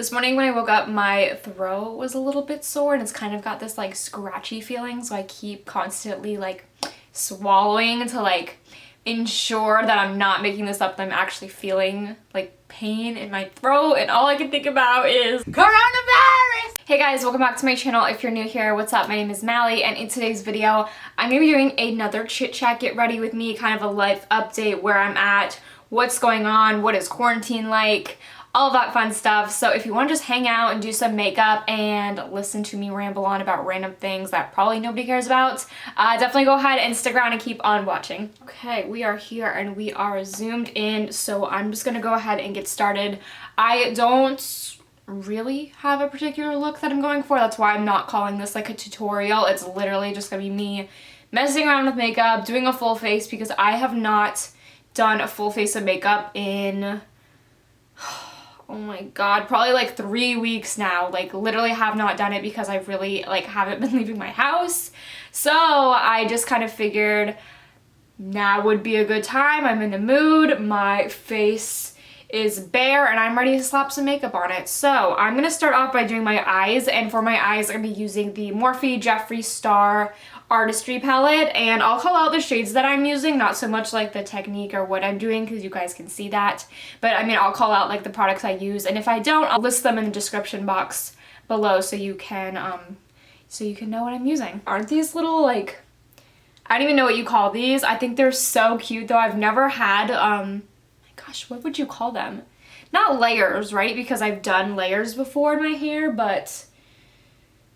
This morning when I woke up, my throat was a little bit sore and it's kind of got this like scratchy feeling, so I keep constantly like swallowing to like ensure that I'm not making this up, that I'm actually feeling like pain in my throat, and all I can think about is coronavirus! Hey guys, welcome back to my channel. If you're new here, what's up? My name is Mally, and in today's video, I'm gonna be doing another chit chat, get ready with me, kind of a life update, where I'm at, what's going on, what is quarantine like, all of that fun stuff. So if you want to just hang out and do some makeup and listen to me ramble on about random things that probably nobody cares about, definitely go ahead and stick around and keep on watching. Okay, we are here and we are zoomed in, so I'm just gonna go ahead and get started. I don't really have a particular look that I'm going for. That's why I'm not calling this like a tutorial. It's literally just gonna be me messing around with makeup, doing a full face, because I have not done a full face of makeup in oh my god, probably like 3 weeks now. Like literally have not done it because I really like haven't been leaving my house. So I just kind of figured now would be a good time. I'm in the mood. My face is bare and I'm ready to slap some makeup on it. So I'm going to start off by doing my eyes, and for my eyes I'm going to be using the Morphe Jeffree Star Artistry palette, and I'll call out the shades that I'm using, not so much like the technique or what I'm doing because you guys can see that, but I mean I'll call out like the products I use, and if I don't, I'll list them in the description box below so you can know what I'm using. Aren't these little like, I don't even know what you call these. I think they're so cute though. I've never had my gosh, what would you call them? Not layers, right? Because I've done layers before in my hair, but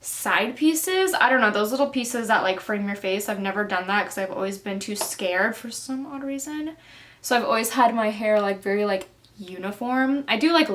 side pieces? I don't know, those little pieces that like frame your face. I've never done that because I've always been too scared for some odd reason. So I've always had my hair like very like uniform. I do like a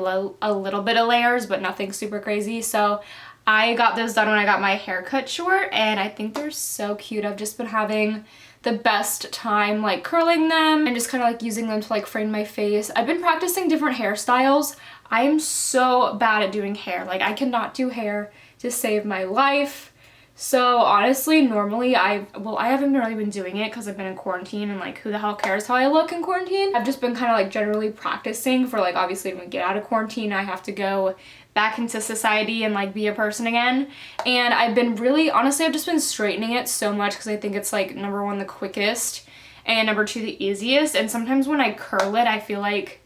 little bit of layers, but nothing super crazy. So I got those done when I got my hair cut short, and I think they're so cute. I've just been having the best time like curling them and just kind of like using them to like frame my face. I've been practicing different hairstyles. I am so bad at doing hair. Like I cannot do hair to save my life. So honestly, normally I haven't really been doing it because I've been in quarantine, and like who the hell cares how I look in quarantine? I've just been kind of like generally practicing for like, obviously when we get out of quarantine I have to go back into society and like be a person again. And I've been really, honestly, I've just been straightening it so much because I think it's like number one, the quickest, and number two, the easiest. And sometimes when I curl it, I feel like,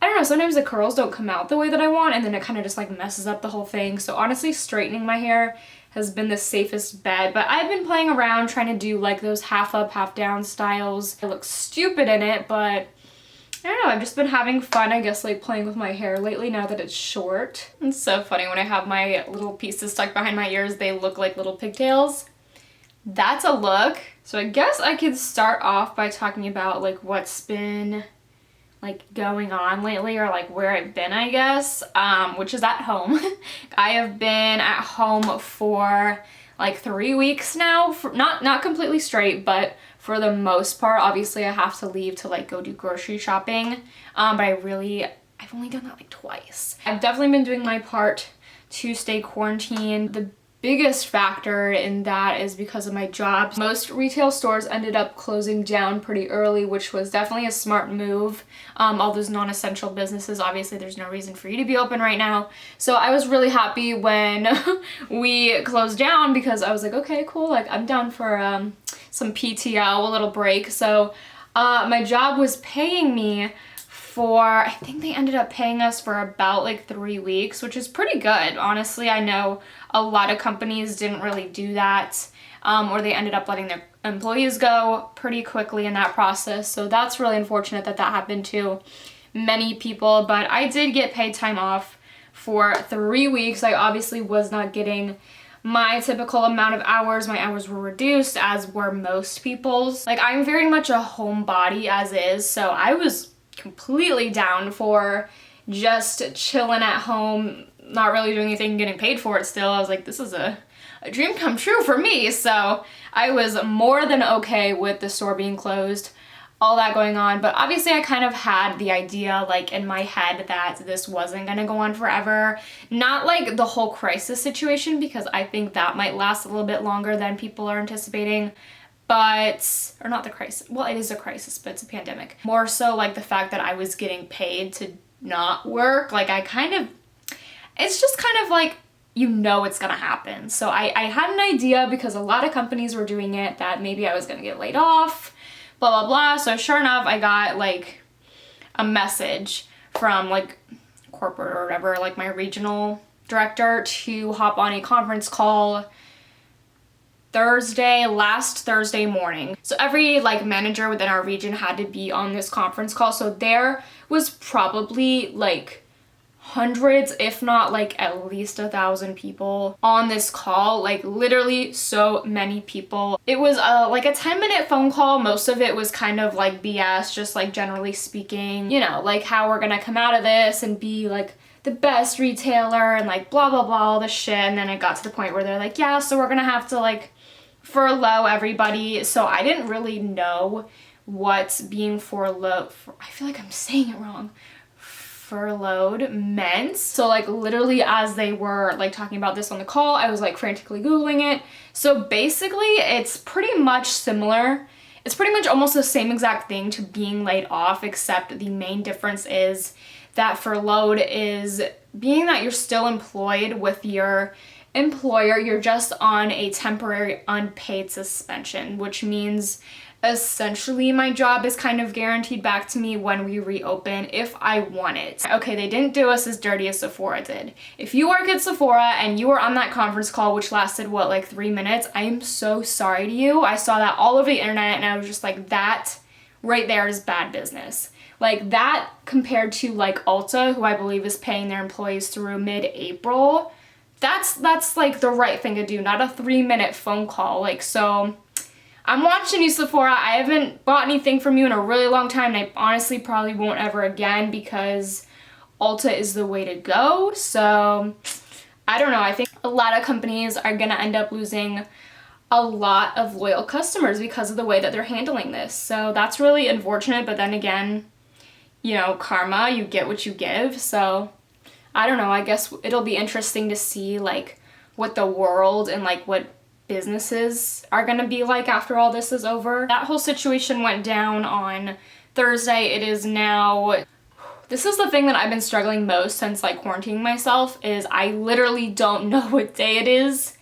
I don't know, sometimes the curls don't come out the way that I want, and then it kind of just like messes up the whole thing. So honestly, straightening my hair has been the safest bet, but I've been playing around trying to do like those half up, half down styles. I look stupid in it, but I don't know, I've just been having fun, I guess, like playing with my hair lately now that it's short. It's so funny when I have my little pieces stuck behind my ears, they look like little pigtails. That's a look. So I guess I could start off by talking about like what's been like going on lately, or like where I've been, I guess, which is at home. I have been at home for like 3 weeks now, for not completely straight, but for the most part. Obviously I have to leave to like go do grocery shopping, but I've only done that like twice. I've definitely been doing my part to stay quarantined. The biggest factor in that is because of my job. Most retail stores ended up closing down pretty early, which was definitely a smart move. All those non-essential businesses, obviously there's no reason for you to be open right now. So I was really happy when we closed down, because I was like, okay, cool, like I'm down for some PTO, a little break. So my job was paying me for, I think they ended up paying us for about like 3 weeks, which is pretty good. Honestly, I know a lot of companies didn't really do that, or they ended up letting their employees go pretty quickly in that process. So that's really unfortunate that that happened to many people, but I did get paid time off for 3 weeks. I obviously was not getting my typical amount of hours. My hours were reduced, as were most people's. Like I'm very much a homebody as is, so I was completely down for just chilling at home, not really doing anything, getting paid for it still. I was like, this is a dream come true for me. So I was more than okay with the store being closed, all that going on. But obviously I kind of had the idea like in my head that this wasn't gonna go on forever. Not like the whole crisis situation, because I think that might last a little bit longer than people are anticipating. But, or not the crisis, well it is a crisis, but it's a pandemic. More so like the fact that I was getting paid to not work. Like I kind of, it's just kind of like, you know it's gonna happen. So I had an idea because a lot of companies were doing it that maybe I was gonna get laid off, blah, blah, blah. So sure enough, I got like a message from like corporate or whatever, like my regional director, to hop on a conference call last Thursday morning. So every like manager within our region had to be on this conference call. So there was probably like hundreds, if not like at least 1,000 people on this call, like literally so many people. It was like a 10-minute phone call. Most of it was kind of like BS, just like generally speaking, you know, like how we're gonna come out of this and be like the best retailer and like blah, blah, blah, all this shit. And then it got to the point where they're like, yeah, so we're gonna have to like furlough everybody. So I didn't really know what being furloughed, I feel like I'm saying it wrong, furloughed meant. So like literally as they were like talking about this on the call, I was like frantically Googling it. So basically it's pretty much similar. It's pretty much almost the same exact thing to being laid off, except the main difference is that furloughed is being that you're still employed with your employer, you're just on a temporary unpaid suspension, which means essentially my job is kind of guaranteed back to me when we reopen if I want it. Okay, they didn't do us as dirty as Sephora did. If you work at Sephora and you were on that conference call, which lasted what, like 3 minutes, I am so sorry to you. I saw that all over the internet and I was just like, that right there is bad business. Like that compared to like Ulta, who I believe is paying their employees through mid-April, that's like the right thing to do, not a 3-minute phone call. Like, so I'm watching you, Sephora. I haven't bought anything from you in a really long time, and I honestly probably won't ever again because Ulta is the way to go. So I don't know. I think a lot of companies are gonna end up losing a lot of loyal customers because of the way that they're handling this. So that's really unfortunate, but then again, you know, karma, you get what you give. So I don't know, I guess it'll be interesting to see like what the world and like what businesses are gonna be like after all this is over. That whole situation went down on Thursday. It is now, this is the thing that I've been struggling most since like quarantining myself, is I literally don't know what day it is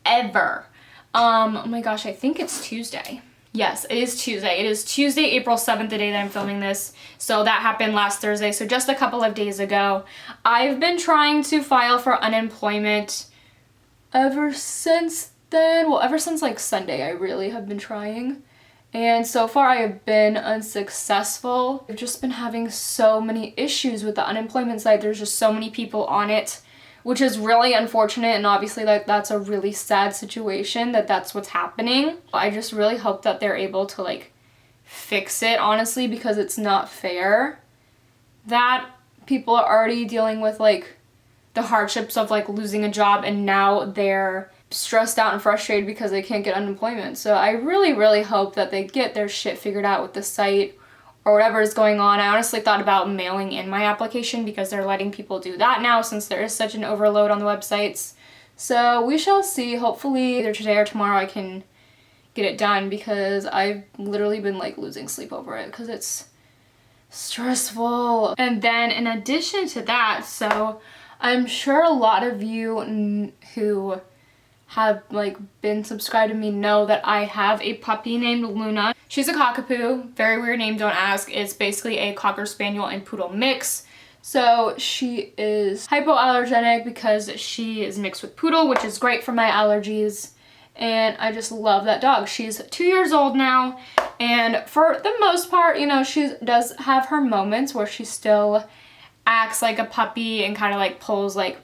ever. Oh my gosh, I think it's Tuesday. Yes, it is Tuesday. It is Tuesday, April 7th, the day that I'm filming this. So that happened last Thursday, so just a couple of days ago. I've been trying to file for unemployment ever since then. Well, ever since like Sunday, I really have been trying. And so far I have been unsuccessful. I've just been having so many issues with the unemployment site. There's just so many people on it, which is really unfortunate, and obviously like that's a really sad situation that that's what's happening. I just really hope that they're able to like fix it, honestly, because it's not fair that people are already dealing with like the hardships of like losing a job and now they're stressed out and frustrated because they can't get unemployment. So I really, really hope that they get their shit figured out with the site or whatever is going on. I honestly thought about mailing in my application because they're letting people do that now since there is such an overload on the websites. So we shall see. Hopefully either today or tomorrow I can get it done because I've literally been like losing sleep over it because it's stressful. And then in addition to that, so I'm sure a lot of you who have like been subscribed to me know that I have a puppy named Luna. She's a cockapoo, very weird name, don't ask. It's basically a Cocker Spaniel and Poodle mix. So she is hypoallergenic because she is mixed with Poodle, which is great for my allergies. And I just love that dog. She's 2 years old now, and for the most part, you know, she does have her moments where she still acts like a puppy and kind of like pulls like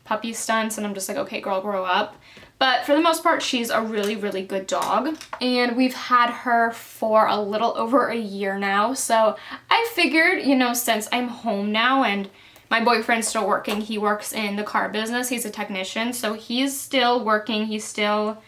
puppy stunts, and I'm just like, okay girl, grow up. But for the most part, she's a really, really good dog. And we've had her for a little over a year now. So I figured, you know, since I'm home now and my boyfriend's still working, he works in the car business, he's a technician, so he's still working, he's still,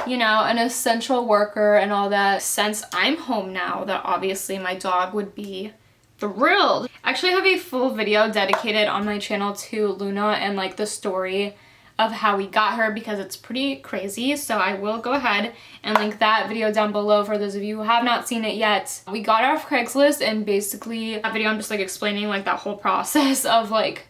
you know, an essential worker and all that. Since I'm home now, that obviously my dog would be thrilled. I actually have a full video dedicated on my channel to Luna and like the story of how we got her because it's pretty crazy. So I will go ahead and link that video down below for those of you who have not seen it yet. We got her off Craigslist, and basically that video I'm just like explaining like that whole process of like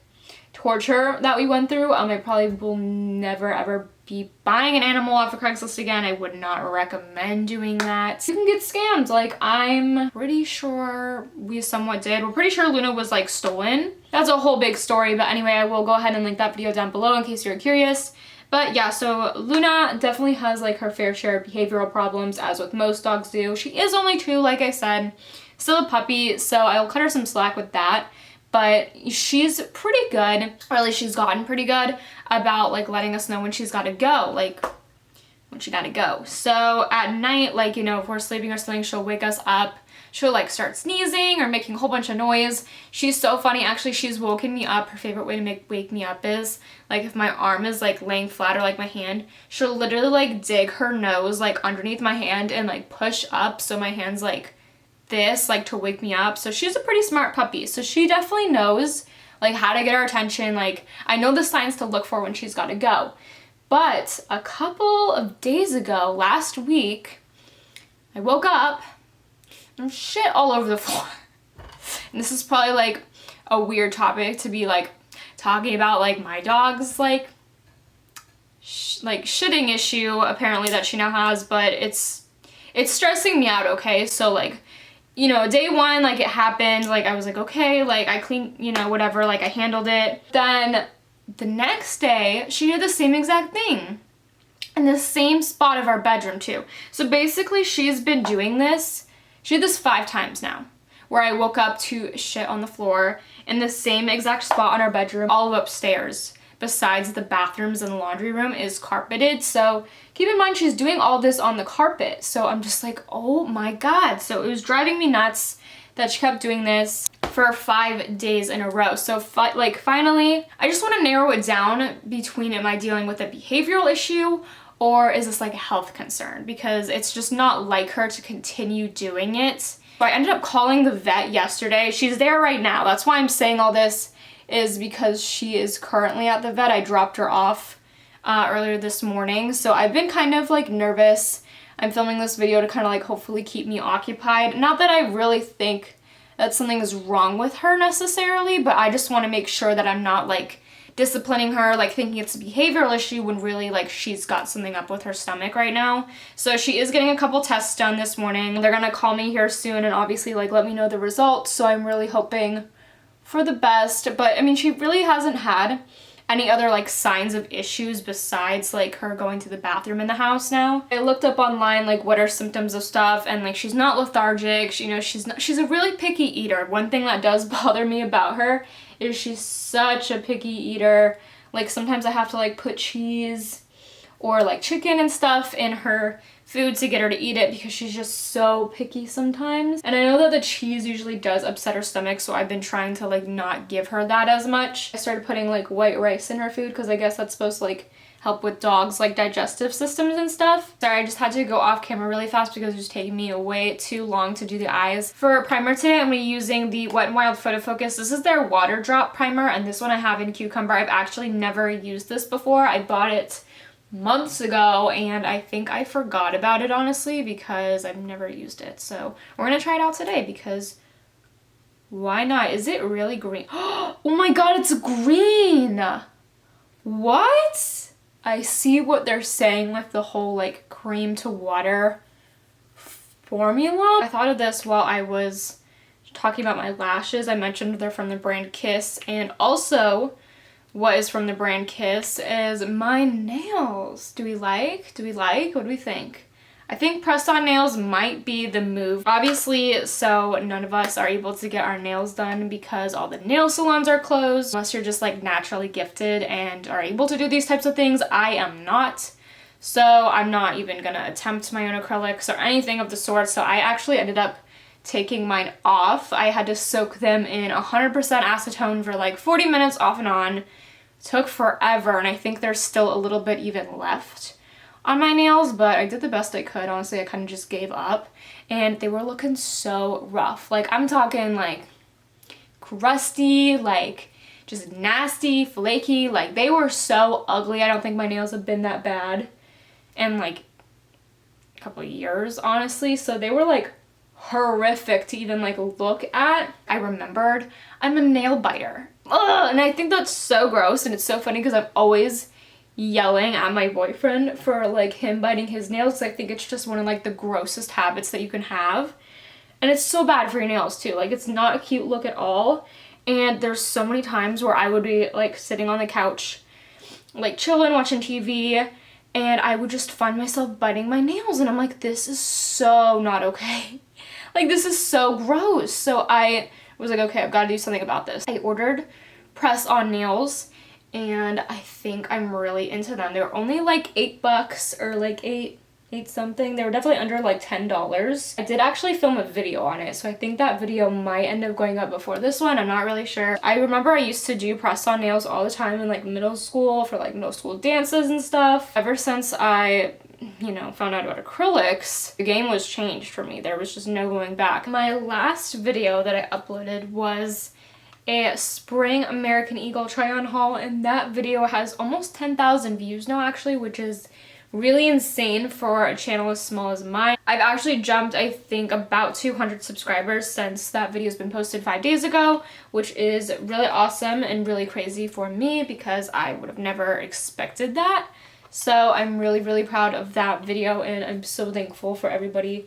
torture that we went through. I probably will never ever be buying an animal off of Craigslist again. I would not recommend doing that. You can get scammed. Like, I'm pretty sure we somewhat did. We're pretty sure Luna was like stolen. That's a whole big story, but anyway, I will go ahead and link that video down below in case you're curious. But yeah, so Luna definitely has like her fair share of behavioral problems, as with most dogs do. She is only 2, like I said, still a puppy, so I'll cut her some slack with that. But she's pretty good, or at least she's gotten pretty good about like letting us know when she's got to go, like when she got to go. So at night, like, you know, if we're sleeping or something, she'll wake us up. She'll like start sneezing or making a whole bunch of noise. She's so funny. Actually, she's woken me up. Her favorite way to wake me up is like if my arm is like laying flat or like my hand, she'll literally like dig her nose like underneath my hand and like push up so my hand's like this, like to wake me up. So she's a pretty smart puppy. So she definitely knows like how to get our attention. Like, I know the signs to look for when she's got to go. But a couple of days ago, last week, I woke up and shit all over the floor. And this is probably like a weird topic to be like talking about, like my dog's like shitting issue apparently that she now has, but it's stressing me out, okay? So like, you know, day one, like it happened, like I was like, okay, like I cleaned, you know, whatever, like I handled it. Then the next day, she did the same exact thing in the same spot of our bedroom too. So basically she's been doing this, she did this 5 times now, where I woke up to shit on the floor in the same exact spot on our bedroom. All of upstairs, besides the bathrooms and the laundry room, is carpeted. So keep in mind, she's doing all this on the carpet. So I'm just like, oh my God. So it was driving me nuts that she kept doing this for 5 days in a row. So like finally, I just want to narrow it down between, am I dealing with a behavioral issue or is this like a health concern? Because it's just not like her to continue doing it. So I ended up calling the vet yesterday. She's there right now. That's why I'm saying all this, is because she is currently at the vet. I dropped her off earlier this morning. So I've been kind of like nervous. I'm filming this video to kind of like hopefully keep me occupied. Not that I really think that something is wrong with her necessarily, but I just want to make sure that I'm not like disciplining her, like thinking it's a behavioral issue when really like she's got something up with her stomach right now. So she is getting a couple tests done this morning. They're gonna call me here soon and obviously like let me know the results. So I'm really hoping for the best. But I mean, she really hasn't had any other like signs of issues besides like her going to the bathroom in the house now. I looked up online like what are symptoms of stuff, and like she's not lethargic, you know, she's a really picky eater. One thing that does bother me about her is she's such a picky eater. Like sometimes I have to like put cheese or like chicken and stuff in her food to get her to eat it because she's just so picky sometimes. And I know that the cheese usually does upset her stomach, so I've been trying to like not give her that as much. I started putting like white rice in her food because I guess that's supposed to like help with dogs like digestive systems and stuff. Sorry, I just had to go off camera really fast because it was taking me way too long to do the eyes. For primer today, I'm going to be using the Wet n Wild Photo Focus. This is their water drop primer, and this one I have in Cucumber. I've actually never used this before. I bought it months ago and I think I forgot about it honestly because I've never used it. So we're gonna try it out today because why not? Is it really green? Oh my God, it's green! What? I see what they're saying with the whole like cream to water formula. I thought of this while I was talking about my lashes. I mentioned they're from the brand Kiss, and also what is from the brand Kiss is my nails. Do we like? What do we think? I think press-on nails might be the move. Obviously, so none of us are able to get our nails done because all the nail salons are closed. Unless you're just like naturally gifted and are able to do these types of things. I am not. So I'm not even gonna attempt my own acrylics or anything of the sort. So I actually ended up taking mine off. I had to soak them in 100% acetone for like 40 minutes off and on. Took forever, and I think there's still a little bit even left on my nails, but I did the best I could. Honestly, I kind of just gave up, and they were looking so rough. Like, I'm talking like crusty, like just nasty, flaky. Like, they were so ugly. I don't think my nails have been that bad in like a couple of years, honestly. So they were like horrific to even like look at. I remembered I'm a nail biter. ugh, and I think that's so gross, and it's so funny because I'm always yelling at my boyfriend for like him biting his nails, because I think it's just one of like the grossest habits that you can have. And it's so bad for your nails too. Like, it's not a cute look at all. And there's so many times where I would be like sitting on the couch, like chilling, watching TV, and I would just find myself biting my nails, and I'm like, this is so not okay. Like, this is so gross. So I was like, okay, I've got to do something about this. I ordered press-on nails, and I think I'm really into them. They were only like $8 or like eight something. They were definitely under like $10. I did actually film a video on it, so I think that video might end up going up before this one. I'm not really sure. I remember I used to do press-on nails all the time in like middle school for like middle school dances and stuff. Ever since I, you know, found out about acrylics, the game was changed for me. There was just no going back. My last video that I uploaded was a spring American Eagle try-on haul, and that video has almost 10,000 views now actually, which is really insane for a channel as small as mine. I've actually jumped, I think, about 200 subscribers since that video has been posted 5 days ago, which is really awesome and really crazy for me because I would have never expected that. So I'm really, really proud of that video, and I'm so thankful for everybody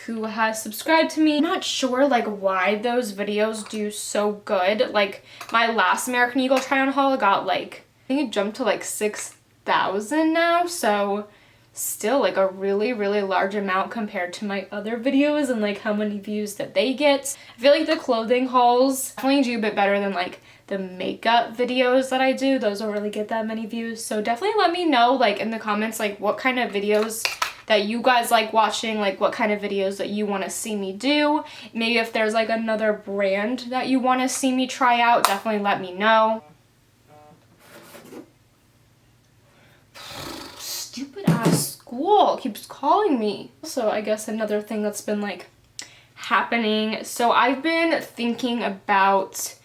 who has subscribed to me. I'm not sure like why those videos do so good. Like, my last American Eagle try-on haul got like, I think it jumped to like 6,000 now, so still like a really, really large amount compared to my other videos and like how many views that they get. I feel like the clothing hauls definitely do a bit better than like the makeup videos that I do. Those don't really get that many views, so definitely let me know like in the comments like what kind of videos that you guys like watching, like what kind of videos that you want to see me do. Maybe if there's like another brand that you want to see me try out, definitely let me know. Stupid ass school keeps calling me. So I guess another thing that's been like happening, so I've been thinking about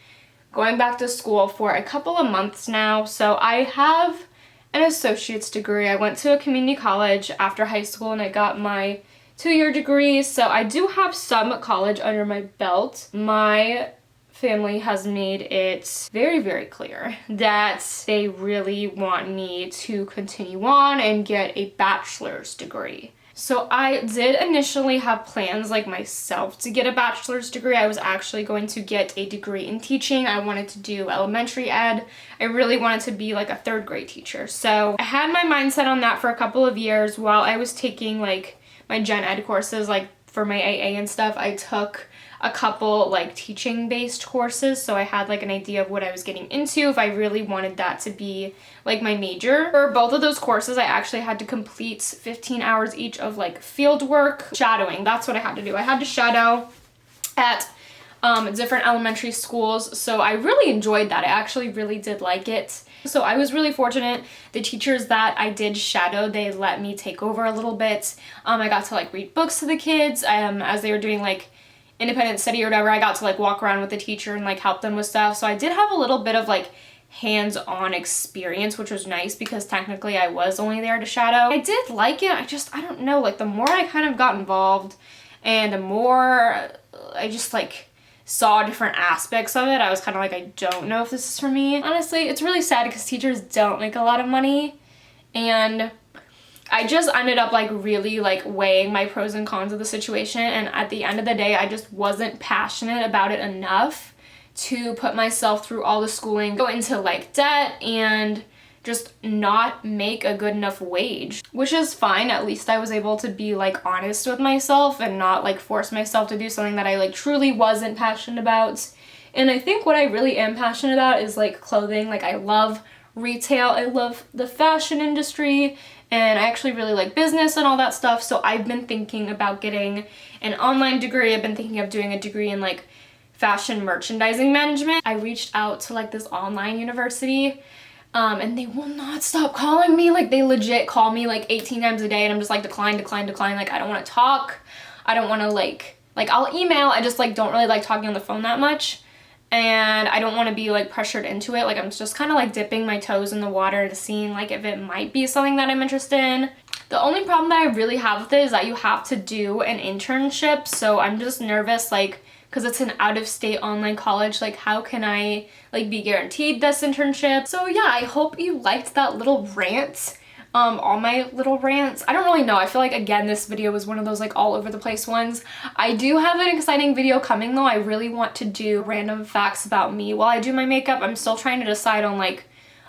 going back to school for a couple of months now. So I have an associate's degree. I went to a community college after high school and I got my 2-year degree, so I do have some college under my belt. My family has made it very, very clear that they really want me to continue on and get a bachelor's degree. So I did initially have plans like myself to get a bachelor's degree. I was actually going to get a degree in teaching. I wanted to do elementary ed. I really wanted to be like a 3rd grade teacher. So I had my mindset on that for a couple of years while I was taking like my gen ed courses, like for my AA and stuff. I took a couple like teaching based courses, so I had like an idea of what I was getting into if I really wanted that to be like my major. For both of those courses I actually had to complete 15 hours each of like field work, shadowing. That's what I had to do. I had to shadow at different elementary schools, so I really enjoyed that. I actually really did like it. So I was really fortunate. The teachers that I did shadow, they let me take over a little bit. I got to like read books to the kids as they were doing like independent study or whatever. I got to like walk around with the teacher and like help them with stuff. So I did have a little bit of like hands-on experience, which was nice because technically I was only there to shadow. I did like it. I don't know, like the more I kind of got involved and the more I just like saw different aspects of it, I was kind of like, I don't know if this is for me. Honestly, it's really sad because teachers don't make a lot of money, and I just ended up like really like weighing my pros and cons of the situation, and at the end of the day I just wasn't passionate about it enough to put myself through all the schooling, go into like debt, and just not make a good enough wage, which is fine. At least I was able to be like honest with myself and not like force myself to do something that I like truly wasn't passionate about. And I think what I really am passionate about is like clothing. Like, I love retail, I love the fashion industry, and I actually really like business and all that stuff. So I've been thinking about getting an online degree. I've been thinking of doing a degree in like fashion merchandising management. I reached out to like this online university, and they will not stop calling me. Like, they legit call me like 18 times a day, and I'm just like, decline. Like, I don't want to talk. I don't want to like I'll email. I just like don't really like talking on the phone that much, and I don't want to be like pressured into it. Like, I'm just kind of like dipping my toes in the water to seeing like if it might be something that I'm interested in. The only problem that I really have with it is that you have to do an internship, so I'm just nervous like because it's an out-of-state online college. Like, how can I like be guaranteed this internship? So yeah, I hope you liked that little rant. All my little rants. I don't really know. I feel like, again, this video was one of those like all over the place ones. I do have an exciting video coming though. I really want to do random facts about me while I do my makeup. I'm still trying to decide on like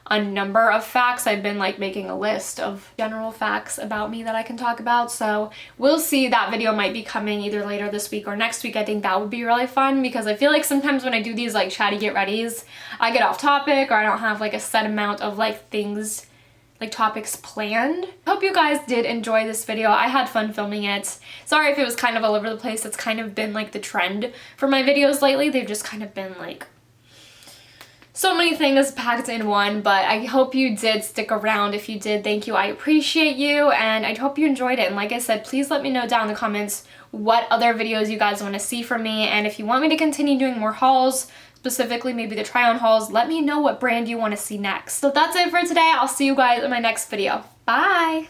a number of facts. I've been like making a list of general facts about me that I can talk about. So we'll see. That video might be coming either later this week or next week. I think that would be really fun because I feel like sometimes when I do these like chatty get readies, I get off topic or I don't have like a set amount of like things, like topics planned. Hope you guys did enjoy this video. I had fun filming it. Sorry if it was kind of all over the place. It's kind of been like the trend for my videos lately. They've just kind of been like so many things packed in one, but I hope you did stick around. If you did, thank you. I appreciate you, and I hope you enjoyed it. And like I said, please let me know down in the comments what other videos you guys want to see from me, and if you want me to continue doing more hauls, specifically maybe the try-on hauls, let me know what brand you want to see next. So that's it for today. I'll see you guys in my next video. Bye!